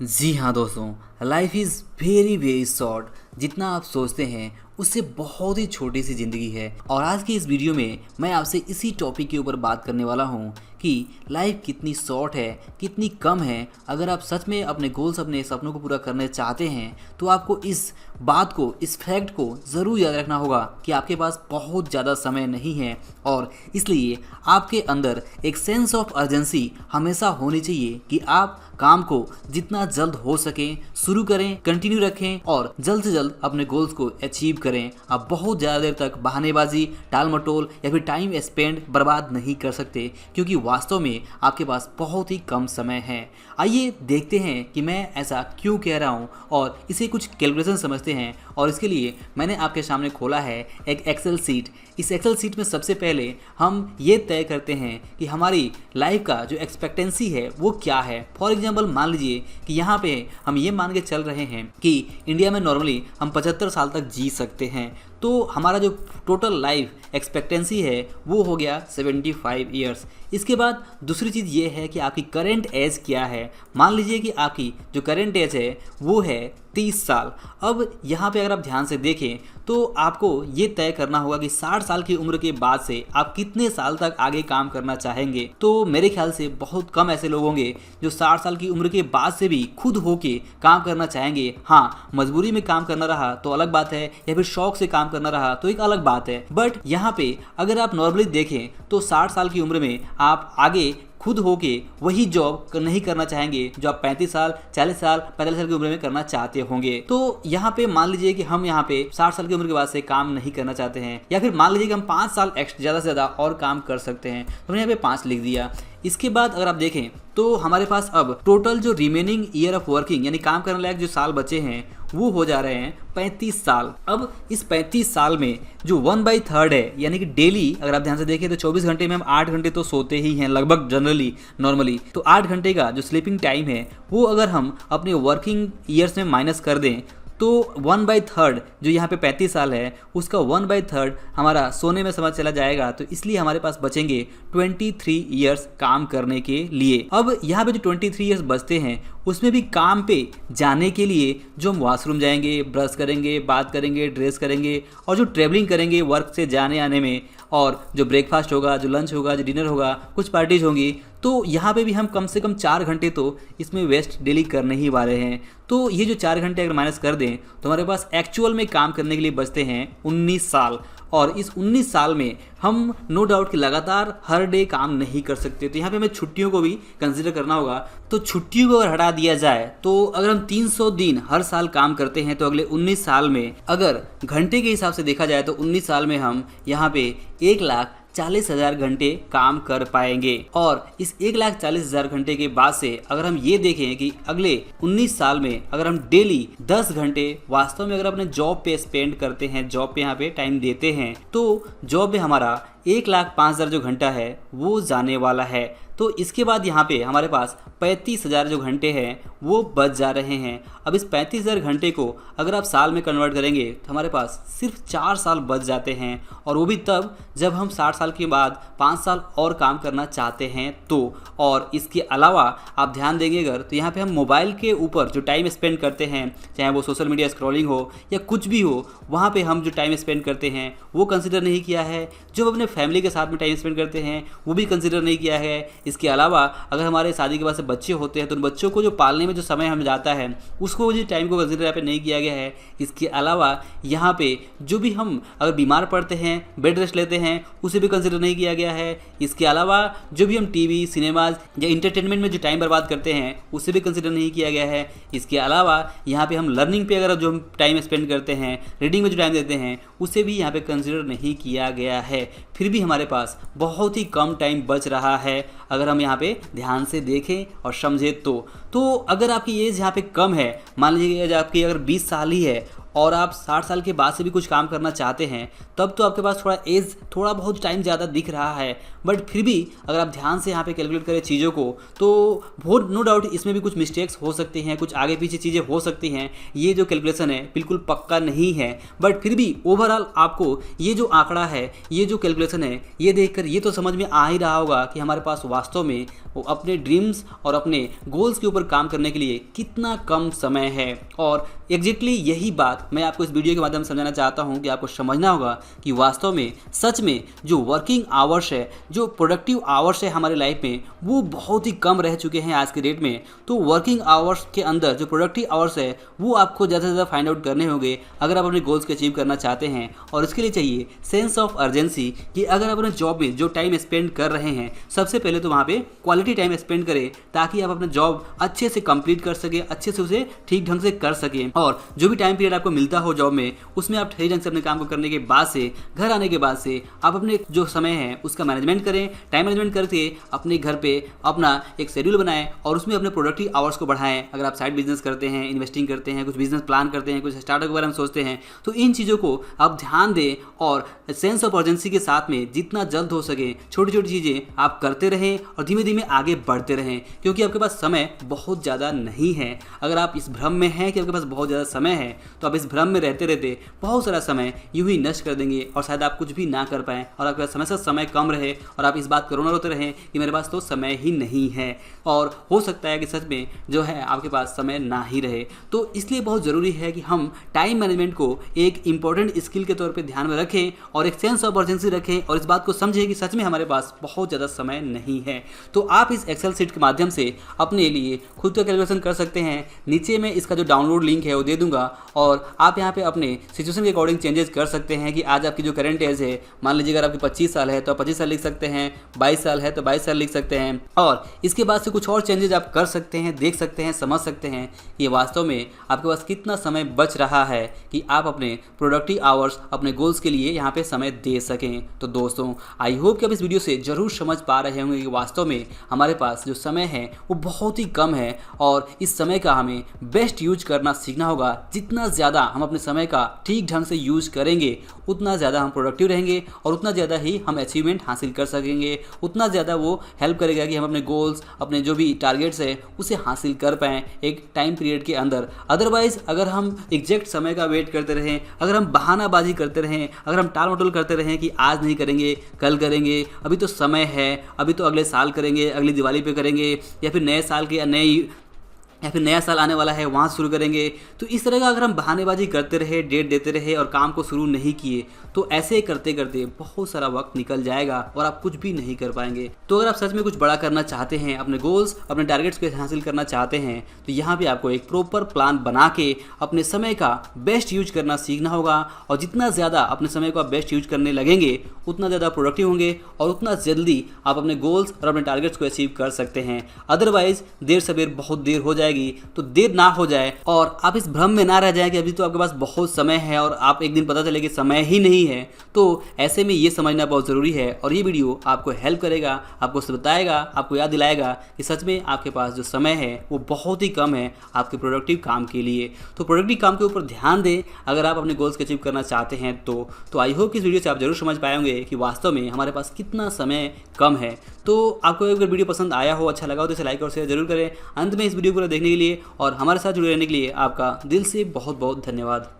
जी हाँ दोस्तों, life is very very short. जितना आप सोचते हैं उससे बहुत ही छोटी सी ज़िंदगी है। और आज की इस वीडियो में मैं आपसे इसी टॉपिक के ऊपर बात करने वाला हूँ कि लाइफ कितनी शॉर्ट है, कितनी कम है। अगर आप सच में अपने गोल्स, अपने सपनों को पूरा करना चाहते हैं तो आपको इस बात को, इस फैक्ट को ज़रूर याद रखना होगा कि आपके पास बहुत ज़्यादा समय नहीं है। और इसलिए आपके अंदर एक सेंस ऑफ अर्जेंसी हमेशा होनी चाहिए कि आप काम को जितना जल्द हो सके शुरू करें, कंटिन्यू रखें और जल्द से जल्द अपने गोल्स को अचीव करें। आप बहुत ज़्यादा देर तक बहानेबाजी, टाल मटोल या फिर टाइम स्पेंड बर्बाद नहीं कर सकते, क्योंकि वास्तव में आपके पास बहुत ही कम समय है। आइए देखते हैं कि मैं ऐसा क्यों कह रहा हूँ और इसे कुछ कैलकुलेशन समझते हैं। और इसके लिए मैंने आपके सामने खोला है एक एक्सेल सीट। इस एक्सेल सीट में सबसे पहले हम ये तय करते हैं कि हमारी लाइफ का जो एक्सपेक्टेंसी है वो क्या है। फॉर एग्जांपल मान लीजिए कि यहाँ पे हम ये मान के चल रहे हैं कि इंडिया में नॉर्मली हम 75 साल तक जी सकते हैं, तो हमारा जो टोटल लाइफ एक्सपेक्टेंसी है वो हो गया 75 ईयर्स। इसके बाद दूसरी चीज़ ये है कि आपकी करेंट एज क्या है। मान लीजिए कि आपकी जो करेंट एज है वो है 30 साल। अब यहाँ पे अगर आप ध्यान से देखें तो आपको ये तय करना होगा कि 60 साल की उम्र के बाद से आप कितने साल तक आगे काम करना चाहेंगे। तो मेरे ख्याल से बहुत कम ऐसे लोग होंगे जो 60 साल की उम्र के बाद से भी खुद होके काम करना चाहेंगे। हाँ, मजबूरी में काम करना रहा तो अलग बात है, या फिर शौक से काम करना रहा तो एक अलग बात है। बट यहाँ पे अगर आप नॉर्मली देखें तो 60 साल की उम्र में आप आगे खुद होके वही जॉब नहीं करना चाहेंगे जो आप 35 साल, 40 साल, 45 साल की उम्र में करना चाहते होंगे। तो यहाँ पे मान लीजिए कि हम यहाँ पे 60 साल की उम्र के बाद से काम नहीं करना चाहते हैं, या फिर मान लीजिए कि हम 5 साल ज़्यादा से ज़्यादा और काम कर सकते हैं, तो हमने यहाँ पे 5 लिख दिया। इसके बाद अगर आप देखें तो हमारे पास अब टोटल जो रिमेनिंग ईयर ऑफ वर्किंग यानी काम करने लायक जो साल बचे हैं वो हो जा रहे हैं 35 साल। अब इस 35 साल में जो 1/3 है, यानी कि डेली अगर आप ध्यान से देखें तो 24 घंटे में हम 8 घंटे तो सोते ही हैं लगभग जनरली नॉर्मली। तो 8 घंटे का जो स्लीपिंग टाइम है वो अगर हम अपने वर्किंग ईयर्स में माइनस कर दें तो 1/3 जो यहाँ पे 35 साल है उसका 1/3 हमारा सोने में समझ चला जाएगा। तो इसलिए हमारे पास बचेंगे 23 ईयर्स काम करने के लिए। अब यहाँ पे जो 23 ईयर्स बचते हैं उसमें भी काम पे जाने के लिए जो हम वॉशरूम जाएंगे, ब्रश करेंगे, बात करेंगे, ड्रेस करेंगे, और जो ट्रेवलिंग करेंगे वर्क से जाने आने में, और जो ब्रेकफास्ट होगा, जो लंच होगा, जो डिनर होगा, कुछ पार्टीज होंगी, तो यहाँ पे भी हम कम से कम 4 घंटे तो इसमें वेस्ट डेली करने ही वाले हैं। तो ये जो 4 घंटे अगर माइनस कर दें तो हमारे पास एक्चुअल में काम करने के लिए बचते हैं 19 साल। और इस 19 साल में हम नो डाउट कि लगातार हर डे काम नहीं कर सकते, तो यहाँ पे हमें छुट्टियों को भी कंसिडर करना होगा। तो छुट्टियों को अगर हटा दिया जाए तो अगर हम 300 दिन हर साल काम करते हैं तो अगले 19 साल में अगर घंटे के हिसाब से देखा जाए तो 19 साल में हम यहाँ पे 1,40,000 घंटे काम कर पाएंगे। और इस 1,40,000 घंटे के बाद से अगर हम ये देखें कि अगले 19 साल में अगर हम डेली 10 घंटे वास्तव में अगर अपने जॉब पे स्पेंड करते हैं, जॉब पे यहाँ पे टाइम देते हैं, तो जॉब में हमारा 1,05,000 जो घंटा है वो जाने वाला है। तो इसके बाद यहाँ पे हमारे पास 35,000 जो घंटे हैं वो बच जा रहे हैं। अब इस 35,000 घंटे को अगर आप साल में कन्वर्ट करेंगे तो हमारे पास सिर्फ 4 साल बच जाते हैं, और वो भी तब जब हम 60 साल के बाद 5 साल और काम करना चाहते हैं तो। और इसके अलावा आप ध्यान देंगे अगर तो यहाँ पे हम मोबाइल के ऊपर जो टाइम स्पेंड करते हैं, चाहे वो सोशल मीडिया स्क्रॉलिंग हो या कुछ भी हो, वहाँ पे हम जो टाइम स्पेंड करते हैं वो कंसिडर नहीं किया है। जो अपने फैमिली के साथ में टाइम स्पेंड करते हैं वो भी कंसिडर नहीं किया है। इसके अलावा अगर हमारे शादी के बाद से बच्चे होते हैं तो उन बच्चों को जो पालने में जो समय हमें जाता है उसको जो टाइम को कंसिडर यहाँ पे नहीं किया गया है। इसके अलावा यहाँ पे जो भी हम अगर बीमार पड़ते हैं, बेड रेस्ट लेते हैं, उसे भी कंसिडर नहीं किया गया है। इसके अलावा जो भी हम टीवी, सिनेमाज या इंटरटेनमेंट में जो टाइम बर्बाद करते हैं उसे भी कंसिडर नहीं किया गया है। इसके अलावा यहाँ पे हम लर्निंग पे अगर जो हम टाइम स्पेंड करते हैं, रीडिंग में जो टाइम देते हैं, उसे भी यहाँ पे कंसिडर नहीं किया गया है। फिर भी हमारे पास बहुत ही कम टाइम बच रहा है अगर हम यहाँ पे ध्यान से देखें और समझें तो अगर आपकी एज यहाँ पे कम है, मान लीजिए एज आपकी अगर 20 साल ही है और आप 60 साल के बाद से भी कुछ काम करना चाहते हैं, तब तो आपके पास थोड़ा बहुत टाइम ज़्यादा दिख रहा है। बट फिर भी अगर आप ध्यान से यहाँ पे कैलकुलेट करें चीज़ों को तो बहुत नो डाउट इसमें भी कुछ मिस्टेक्स हो सकती हैं, कुछ आगे पीछे चीज़ें हो सकती हैं। ये जो कैलकुलेशन है बिल्कुल पक्का नहीं है, बट फिर भी ओवरऑल आपको ये जो आंकड़ा है, ये जो कैलकुलेशन है, ये देखकर ये तो समझ में आ ही रहा होगा कि हमारे पास वास्तव में वो अपने ड्रीम्स और अपने गोल्स के ऊपर काम करने के लिए कितना कम समय है। और एग्जैक्टली यही बात मैं आपको इस वीडियो के माध्यम से समझाना चाहता हूँ कि आपको समझना होगा कि वास्तव में सच में जो वर्किंग आवर्स है, जो प्रोडक्टिव आवर्स है हमारी लाइफ में, वो बहुत ही कम रह चुके हैं आज के डेट में। तो वर्किंग आवर्स के अंदर जो प्रोडक्टिव आवर्स है वो आपको ज़्यादा से ज़्यादा फाइंड आउट करने होंगे अगर आप अपने गोल्स को अचीव करना चाहते हैं। और इसके लिए चाहिए सेंस ऑफ अर्जेंसी कि अगर आप अपने जॉब में जो टाइम स्पेंड कर रहे हैं, सबसे पहले तो वहाँ पे क्वालिटी टाइम स्पेंड करें ताकि आप अपना जॉब अच्छे से कंप्लीट कर सके, अच्छे से उसे ठीक ढंग से कर सकें। और जो भी टाइम पीरियड आपको मिलता हो जॉब में, उसमें आप सही ढंग से अपने काम को करने के बाद से, घर आने के बाद से आप अपने जो समय है उसका मैनेजमेंट करें। टाइम मैनेजमेंट करके अपने घर पे अपना एक शेड्यूल बनाएं और उसमें अपने प्रोडक्टिव आवर्स को बढ़ाएं। अगर आप साइड बिजनेस करते हैं, इन्वेस्टिंग करते हैं, कुछ बिजनेस प्लान करते हैं, कुछ स्टार्टअप के बारे में सोचते हैं, तो इन चीज़ों को आप ध्यान दें और सेंस ऑफ अर्जेंसी के साथ में जितना जल्द हो सके छोटी छोटी चीज़ें आप करते रहें और धीमे धीमे आगे बढ़ते रहें, क्योंकि आपके पास समय बहुत ज़्यादा नहीं है। अगर आप इस भ्रम में हैं कि आपके पास बहुत ज़्यादा समय है, तो आप इस भ्रम में रहते रहते बहुत सारा समय यूं ही नष्ट कर देंगे और शायद आप कुछ भी ना कर पाएँ और आपके पास हमेशा समय कम रहे और आप इस बात को रोना रोते रहें कि मेरे पास तो समय ही नहीं है। और हो सकता है कि सच में जो है आपके पास समय ना ही रहे। तो इसलिए बहुत ज़रूरी है कि हम टाइम मैनेजमेंट को एक इंपॉर्टेंट स्किल के तौर पे ध्यान में रखें और एक सेंस ऑफ अर्जेंसी रखें और इस बात को समझें कि सच में हमारे पास बहुत ज़्यादा समय नहीं है। तो आप इस एक्सेल शीट के माध्यम से अपने लिए खुद का कैलकुलेशन कर सकते हैं। नीचे में इसका जो डाउनलोड लिंक है वो दे दूंगा और आप यहाँ पे अपने सिचुएशन के अकॉर्डिंग चेंजेस कर सकते हैं कि आज आपकी जो करंट एज है, मान लीजिए अगर आपकी 25 साल है तो आप 25 साल लिख सकते हैं, 22 साल है तो 22 साल लिख सकते हैं और इसके बाद से कुछ और चेंजेस आप कर सकते हैं, देख सकते हैं, समझ सकते हैं कि वास्तव में आपके पास कितना समय बच रहा है कि आप अपने प्रोडक्टिव आवर्स, अपने गोल्स के लिए यहाँ पे समय दे सकें। तो दोस्तों, आई होप कि आप इस वीडियो से जरूर समझ पा रहे होंगे कि वास्तव में हमारे पास जो समय है वो बहुत ही कम है और इस समय का हमें बेस्ट यूज करना सीखना होगा। जितना ज़्यादा हम अपने समय का ठीक ढंग से यूज करेंगे उतना ज़्यादा हम प्रोडक्टिव रहेंगे और उतना ज़्यादा ही हम अचीवमेंट हासिल कर सकेंगे, उतना ज़्यादा वो हेल्प करेगा कि हम अपने गोल्स, अपने जो भी टारगेट्स है उसे हासिल कर पाएँ एक टाइम पीरियड के अंदर। अदरवाइज़ अगर हम एग्जैक्ट समय का वेट करते रहें, अगर हम बहानाबाजी करते रहें, अगर हम टाल मटोल करते रहें कि आज नहीं करेंगे, कल करेंगे, अभी तो समय है, अभी तो अगले साल करेंगे, अगली दिवाली पे करेंगे या फिर नए साल के या फिर नया साल आने वाला है वहाँ शुरू करेंगे, तो इस तरह का अगर हम बहानेबाजी करते रहे, डेट देते रहे और काम को शुरू नहीं किए, तो ऐसे करते करते बहुत सारा वक्त निकल जाएगा और आप कुछ भी नहीं कर पाएंगे। तो अगर आप सच में कुछ बड़ा करना चाहते हैं, अपने गोल्स, अपने टारगेट्स को हासिल करना चाहते हैं, तो यहाँ पे आपको एक प्रॉपर प्लान बना के अपने समय का बेस्ट यूज करना सीखना होगा। और जितना ज़्यादा अपने समय का बेस्ट यूज करने लगेंगे उतना ज़्यादा प्रोडक्टिव होंगे और उतना जल्दी आप अपने गोल्स और अपने टारगेट्स को अचीव कर सकते हैं। अदरवाइज देर सवेर बहुत देर हो जाएगी, तो देर ना हो जाए और आप इस भ्रम में ना रह जाए कि अभी तो आपके पास बहुत समय है और आप एक दिन पता चले कि समय ही नहीं है। तो ऐसे में ये समझना बहुत ज़रूरी है और ये वीडियो आपको हेल्प करेगा, आपको बताएगा, आपको याद दिलाएगा कि सच में आपके पास जो समय है वो बहुत ही कम है आपके प्रोडक्टिव काम के लिए। तो प्रोडक्टिव काम के ऊपर ध्यान दें अगर आप अपने गोल्स को अचीव करना चाहते हैं। तो आई होप कि इस वीडियो से आप जरूर समझ पाएंगे कि वास्तव में हमारे पास कितना समय कम है। तो आपको अगर वीडियो पसंद आया हो, अच्छा लगा हो तो इसे लाइक और शेयर जरूर करें। अंत में इस वीडियो को देखने के लिए और हमारे साथ जुड़े रहने के लिए आपका दिल से बहुत बहुत धन्यवाद।